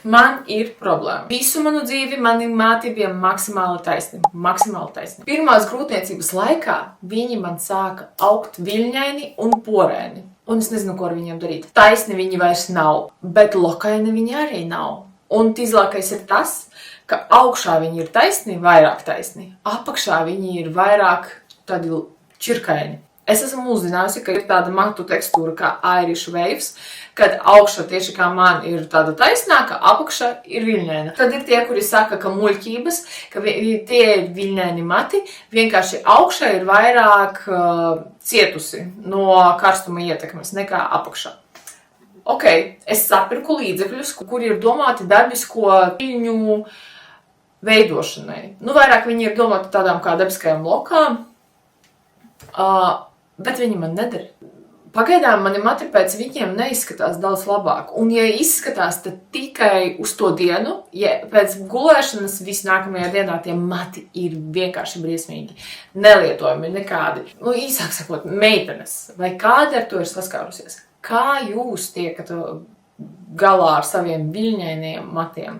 Man ir problēma. Visu manu dzīvi mani māti bija maksimāli taisni. Pirmās grūtniecības laikā viņi man sāka augt viļņaini un porēni. Un es nezinu, ko ar viņiem darīt. Taisni viņi vairs nav, bet lokaini viņi arī nav. Un tīzlākais ir tas, ka augšā viņi ir taisni, vairāk taisni. Apakšā viņi ir vairāk tādi čirkaini. Es esmu uzzinājusi, ka ir tāda matu tekstūra kā Irish waves, kad augšā tieši kā man ir tāda taisnāka, apakšā ir viļņaina. Tad ir tie, kuri saka, ka muļķības, ka tie ir viļņaini mati, vienkārši augšā ir vairāk cietusi no karstuma ietekmes nekā apakšā. Ok, es sapirku līdzekļus, kuri ir domāti dabisko viļņu veidošanai. Vairāk viņi ir domāti tādām kā dabiskajām lokām, bet viņi man nedara. Pagaidām mani mati pēc viņiem neizskatās daudz labāk. Un, ja izskatās, tad tikai uz to dienu, ja pēc gulēšanas visnākamajā dienā tie mati ir vienkārši briesmīgi. Nelietojami nekādi. Īsāk sakot, meitenes. Vai kāda ar to ir saskārusies? Kā jūs tiekat galā ar saviem viļņainiem matiem?